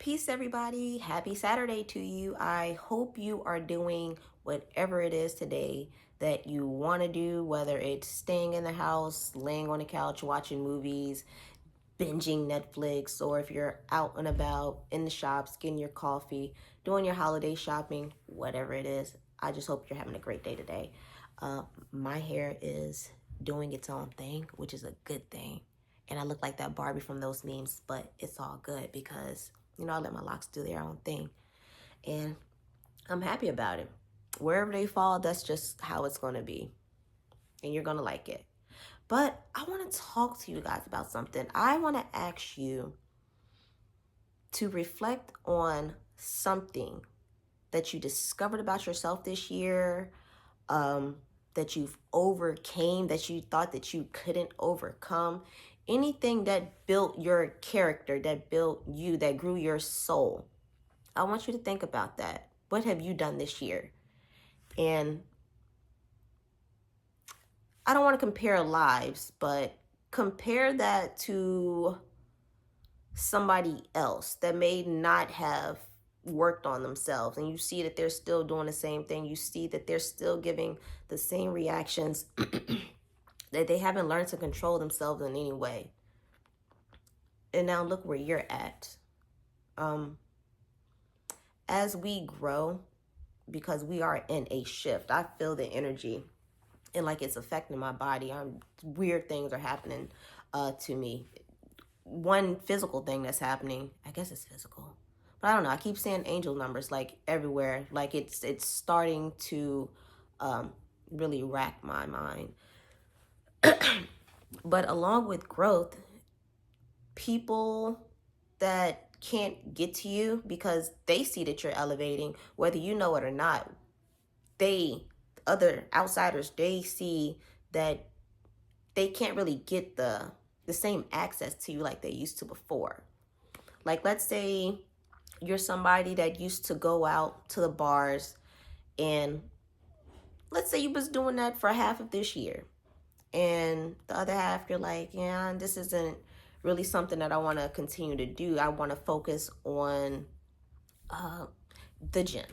Peace, everybody. Happy Saturday to you. I hope you are doing whatever it is today that you want to do, whether it's staying in the house, laying on the couch, watching movies, binging Netflix, or if you're out and about in the shops, getting your coffee, doing your holiday shopping, whatever it is. I just hope you're having a great day today. Uh, my hair is doing its own thing, which is a good thing. And I look like that Barbie from those memes, but it's all good because, I let my locks do their own thing. And I'm happy about it. Wherever they fall, that's just how it's going to be. And you're going to like it. But I want to talk to you guys about something. I want to ask you to reflect on something that you discovered about yourself this year, that you've overcame, that you thought that you couldn't overcome. Anything that built your character, that built you, that grew your soul. I want you to think about that. What have you done this year? And I don't want to compare lives, but compare that to somebody else that may not have worked on themselves, and you see that they're still doing the same thing. You see that they're still giving the same reactions, that they haven't learned to control themselves in any way. And now look where you're at. As we grow, because we are in a shift, I feel the energy and like it's affecting my body. Weird things are happening to me. One physical thing that's happening, I guess it's physical, but I don't know. I keep seeing angel numbers like everywhere. Like it's starting to really rack my mind. But along with growth, people that can't get to you because they see that you're elevating, whether you know it or not, other outsiders, they see that they can't really get the same access to you like they used to before. Like, let's say you're somebody that used to go out to the bars, and let's say you was doing that for half of this year, and the other half you're like, yeah, this isn't really something that I want to continue to do. I want to focus on the gym.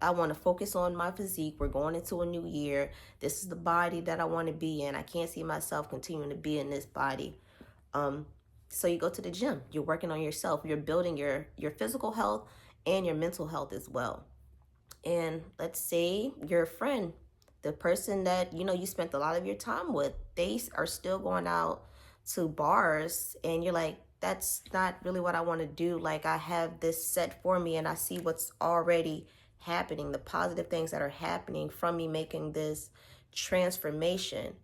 I want to focus on my physique. We're going into a new year. This is the body that I want to be in. I can't see myself continuing to be in this body. So you go to the gym. You're working on yourself. You're building your physical health and your mental health as well. And let's say your friend, the person that you spent a lot of your time with, they are still going out to bars, and you're like, that's not really what I want to do. Like, I have this set for me, and I see what's already happening, the positive things that are happening from me making this transformation.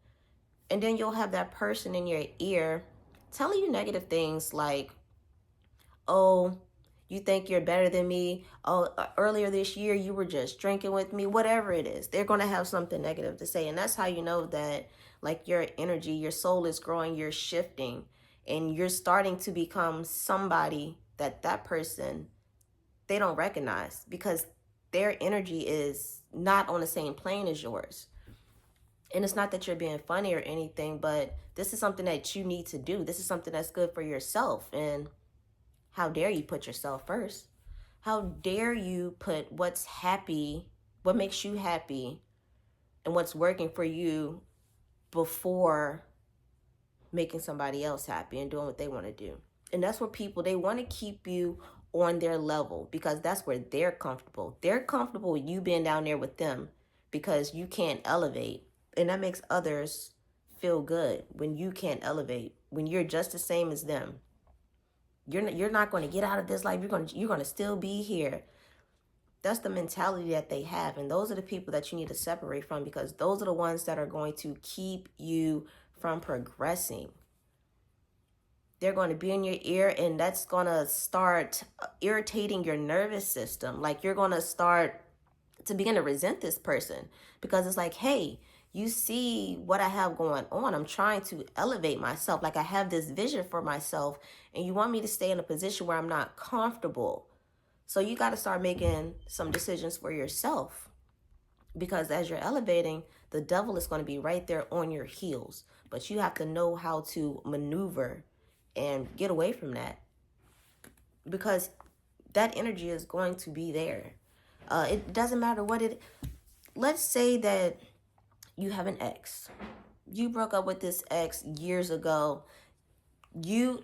And then you'll have that person in your ear telling you negative things like, oh, you think you're better than me? Oh, earlier this year you were just drinking with me. Whatever it is, they're going to have something negative to say. And that's how you know that, like, your energy, your soul is growing, you're shifting, and you're starting to become somebody that person, they don't recognize, because their energy is not on the same plane as yours. And it's not that you're being funny or anything, but this is something that you need to do. This is something that's good for yourself. And how dare you put yourself first? How dare you put what makes you happy, and what's working for you before making somebody else happy and doing what they want to do. And that's where people, they want to keep you on their level because that's where they're comfortable. They're comfortable with you being down there with them because you can't elevate. And that makes others feel good when you can't elevate, when you're just the same as them. You're not going to get out of this life. You're going to still be here. That's the mentality that they have. And those are the people that you need to separate from, because those are the ones that are going to keep you from progressing. They're going to be in your ear, and that's going to start irritating your nervous system. Like, you're going to start to begin to resent this person because it's like, hey, you see what I have going on. I'm trying to elevate myself. Like, I have this vision for myself, and you want me to stay in a position where I'm not comfortable. So you got to start making some decisions for yourself, because as you're elevating, the devil is going to be right there on your heels. But you have to know how to maneuver and get away from that, because that energy is going to be there. It doesn't matter what it. Let's say that you have an ex. You broke up with this ex years ago. You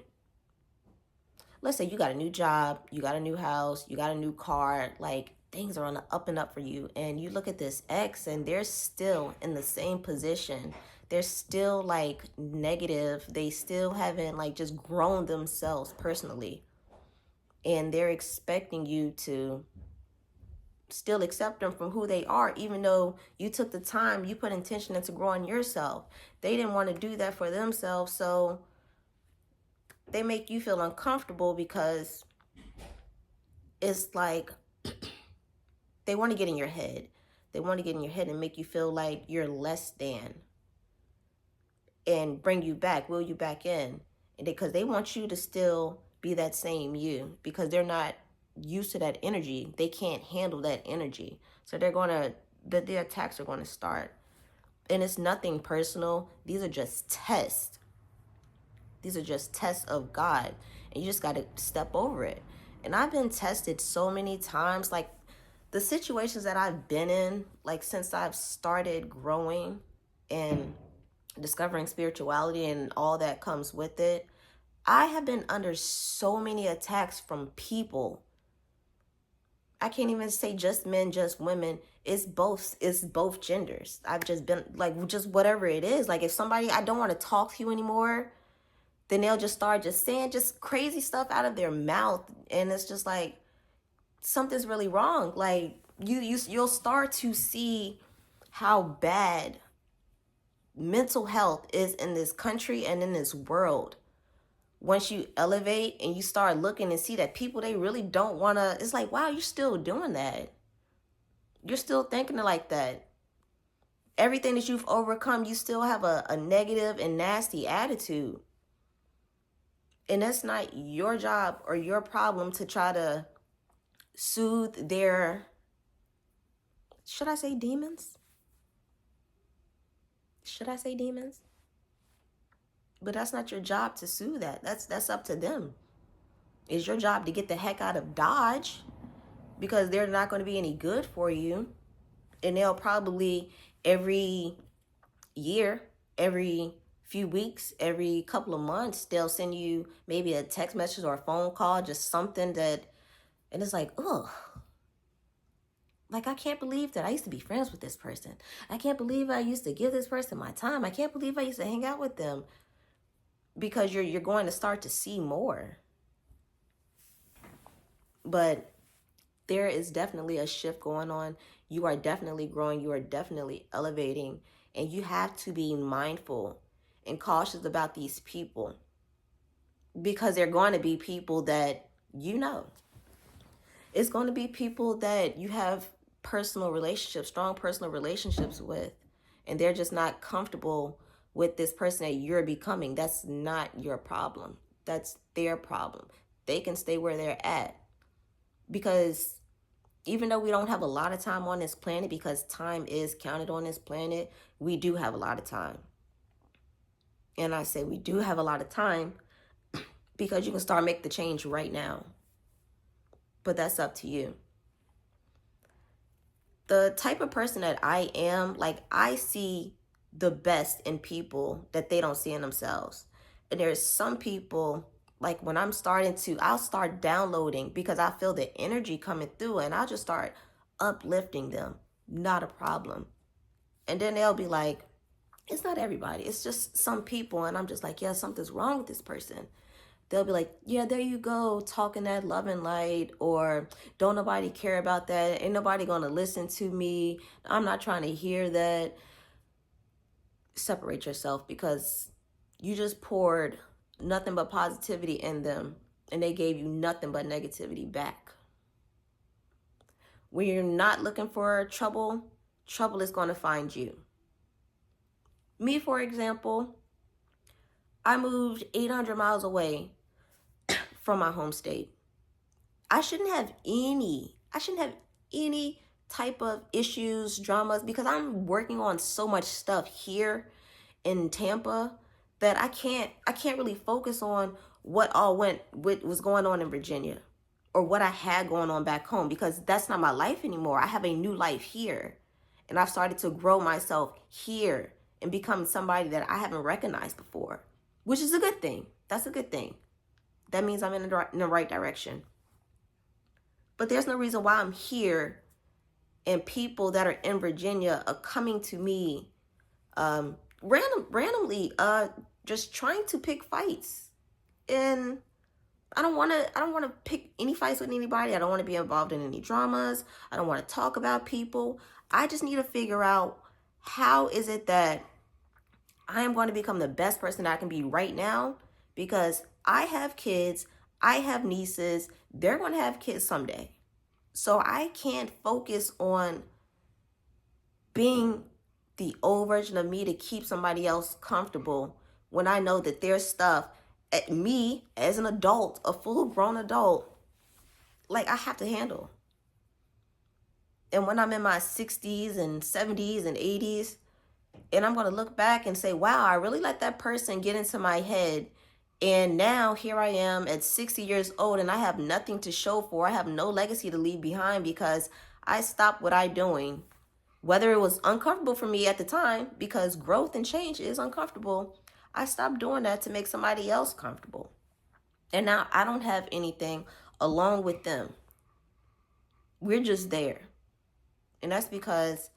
let's say you got a new job, you got a new house, you got a new car, like things are on the up and up for you. And you look at this ex and they're still in the same position. They're still like negative. They still haven't like just grown themselves personally. And they're expecting you to still accept them from who they are, even though you took the time, you put intention into growing yourself. They didn't want to do that for themselves, so they make you feel uncomfortable because it's like they want to get in your head. They want to get in your head and make you feel like you're less than and bring you back, will you back in. And because they want you to still be that same you, because they're not used to that energy. They can't handle that energy. So the attacks are going to start. And it's nothing personal. These are just tests. These are just tests of God. And you just got to step over it. And I've been tested so many times. Like the situations that I've been in, like since I've started growing and discovering spirituality and all that comes with it, I have been under so many attacks from people. I can't even say just men, just women. It's both genders. I've just been like, just whatever it is. Like if somebody, I don't want to talk to you anymore, then they'll just start just saying just crazy stuff out of their mouth. And it's just like, something's really wrong. Like you'll start to see how bad mental health is in this country and in this world. Once you elevate and you start looking and see that people, they really don't want to, it's like, wow, you're still doing that. You're still thinking like that. Everything that you've overcome, you still have a negative and nasty attitude. And that's not your job or your problem to try to soothe their, should I say demons? Should I say demons? But that's not your job to soothe that. That's up to them. It's your job to get the heck out of Dodge because they're not going to be any good for you. And they'll probably every year, every few weeks, every couple of months, they'll send you maybe a text message or a phone call, just something that, and it's like, ugh. Like, I can't believe that I used to be friends with this person. I can't believe I used to give this person my time. I can't believe I used to hang out with them. Because you're going to start to see more. But there is definitely a shift going on. You are definitely growing. You are definitely elevating. And you have to be mindful and cautious about these people. Because they're going to be people that you know. It's going to be people that you have personal relationships, strong personal relationships with. And they're just not comfortable with this person that you're becoming. That's not your problem. That's their problem. They can stay where they're at. Because even though we don't have a lot of time on this planet, because time is counted on this planet, we do have a lot of time. And I say we do have a lot of time because you can start making the change right now. But that's up to you. The type of person that I am, like I see the best in people that they don't see in themselves. And there's some people, like when I'll start downloading because I feel the energy coming through and I'll just start uplifting them. Not a problem. And then they'll be like, it's not everybody. It's just some people. And I'm just like, yeah, something's wrong with this person. They'll be like, yeah, there you go, talking that love and light, or don't nobody care about that. Ain't nobody going to listen to me. I'm not trying to hear that. Separate yourself because you just poured nothing but positivity in them and they gave you nothing but negativity back. When you're not looking for trouble, trouble is going to find you. Me, for example, I moved 800 miles away from my home state. I shouldn't have any type of issues, dramas, because I'm working on so much stuff here in Tampa that I can't really focus on what was going on in Virginia. or what I had going on back home, because that's not my life anymore. I have a new life here. And I've started to grow myself here and become somebody that I haven't recognized before, which is a good thing. That's a good thing. That means I'm in the right direction. But there's no reason why I'm here and people that are in Virginia are coming to me randomly, just trying to pick fights. And I don't want to pick any fights with anybody. I don't want to be involved in any dramas. I don't want to talk about people. I just need to figure out, how is it that I am going to become the best person that I can be right now? Because I have kids, I have nieces, they're going to have kids someday. So I can't focus on being the old version of me to keep somebody else comfortable when I know that there's stuff at me as an adult, a full grown adult, like I have to handle. And when I'm in my 60s and 70s and 80s, and I'm going to look back and say, wow, I really let that person get into my head. And now here I am at 60 years old and I have nothing to show for. I have no legacy to leave behind because I stopped what I'm doing. Whether it was uncomfortable for me at the time, because growth and change is uncomfortable, I stopped doing that to make somebody else comfortable. And now I don't have anything along with them. We're just there. And that's because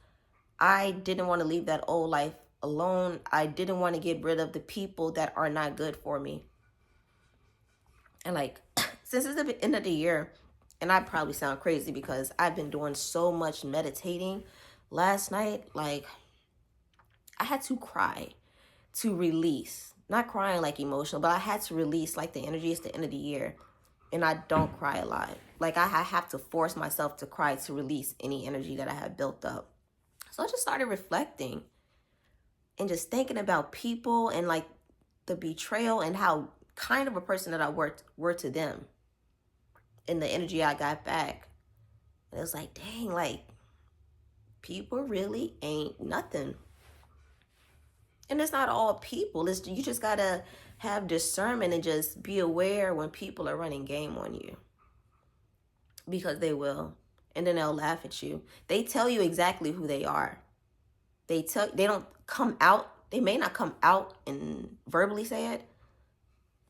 I didn't want to leave that old life alone. I didn't want to get rid of the people that are not good for me. And like, since it's the end of the year, and I probably sound crazy because I've been doing so much meditating last night, like I had to cry to release. Not crying like emotional, but I had to release like the energy. It's the end of the year. And I don't cry a lot. Like I have to force myself to cry to release any energy that I have built up. So I just started reflecting and just thinking about people and like the betrayal and how kind of a person that I were to them and the energy I got back. And it was like, dang, like people really ain't nothing. And it's not all people. It's, you just gotta have discernment and just be aware when people are running game on you, because they will. And then they'll laugh at you. They tell you exactly who they are. They don't come out. They may not come out and verbally say it.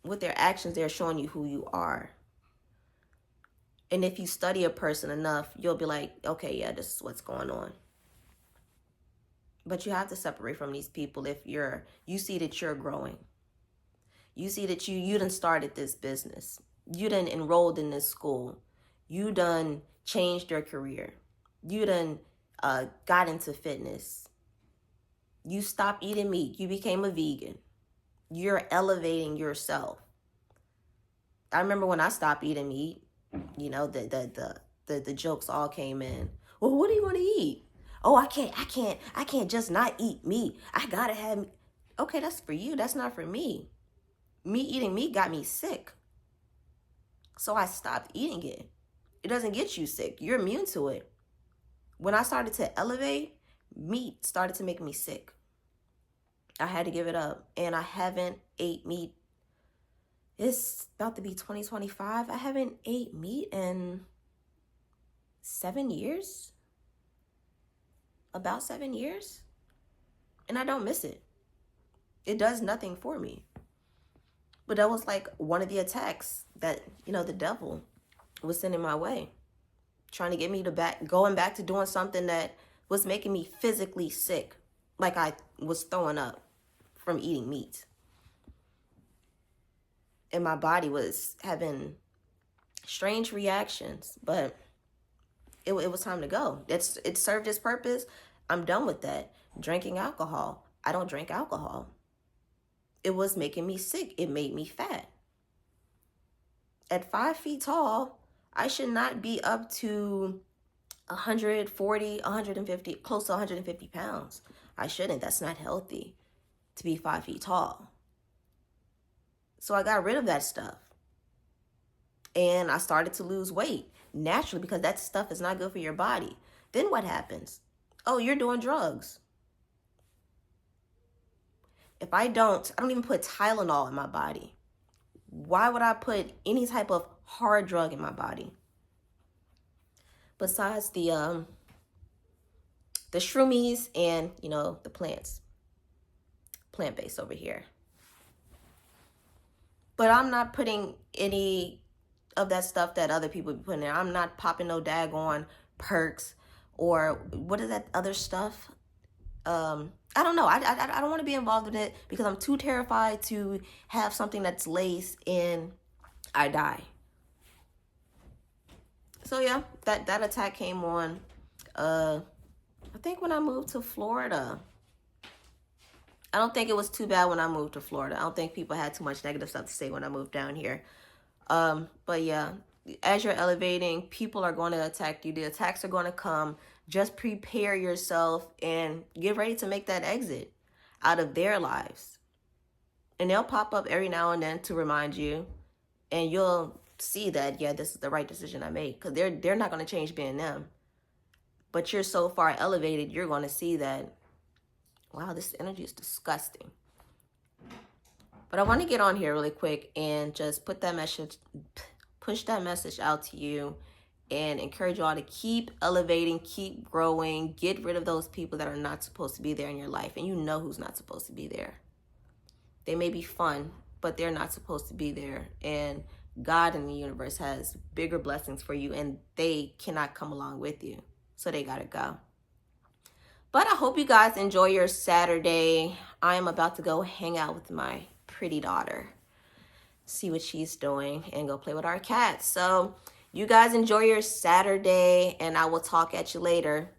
With their actions, they're showing you who you are. And if you study a person enough, you'll be like, okay, yeah, this is what's going on. But you have to separate from these people if you see that you're growing. You see that you done started this business. You done enrolled in this school. You done changed your career. You done got into fitness. You stopped eating meat. You became a vegan. You're elevating yourself. I remember when I stopped eating meat, you know, the jokes all came in. Well, what do you want to eat? Oh, I can't just not eat meat. I gotta have meat. Okay, that's for you. That's not for me. Me eating meat got me sick. So I stopped eating it. It doesn't get you sick. You're immune to it. When I started to elevate, meat started to make me sick. I had to give it up. And I haven't ate meat. It's about to be 2025. I haven't ate meat in 7 years. About 7 years. And I don't miss it. It does nothing for me. But that was like one of the attacks that, you know, the devil was sending my way. Trying to get me to going back to doing something that was making me physically sick. Like I was throwing up from eating meat. And my body was having strange reactions. But it was time to go. It served its purpose. I'm done with that. Drinking alcohol. I don't drink alcohol. It was making me sick. It made me fat. At 5 feet tall, I should not be up to 140, 150, close to 150 pounds. I shouldn't. That's not healthy to be 5 feet tall. So I got rid of that stuff. And I started to lose weight naturally because that stuff is not good for your body. Then what happens? Oh, you're doing drugs. If I don't even put Tylenol in my body. Why would I put any type of hard drug in my body. Besides the shroomies and, you know, the plants. Plant-based over here. But I'm not putting any of that stuff that other people be putting there. I'm not popping no daggone perks or what is that other stuff? I don't know. I don't want to be involved in it because I'm too terrified to have something that's laced and I die. So yeah, that attack came on I think when I moved to Florida. I don't think it was too bad when I moved to Florida. I don't think people had too much negative stuff to say when I moved down here. But yeah, as you're elevating, people are going to attack you. The attacks are going to come. Just prepare yourself and get ready to make that exit out of their lives. And they'll pop up every now and then to remind you. And you'll see that, yeah, this is the right decision I made. Because they're not going to change being them. But you're so far elevated, you're going to see that, wow, this energy is disgusting. But I want to get on here really quick and just push that message out to you and encourage you all to keep elevating, keep growing, get rid of those people that are not supposed to be there in your life. And you know who's not supposed to be there. They may be fun, but they're not supposed to be there. And God in the universe has bigger blessings for you, and they cannot come along with you. So they got to go. But I hope you guys enjoy your Saturday. I am about to go hang out with my pretty daughter, see what she's doing, and go play with our cats. So you guys enjoy your Saturday, and I will talk at you later.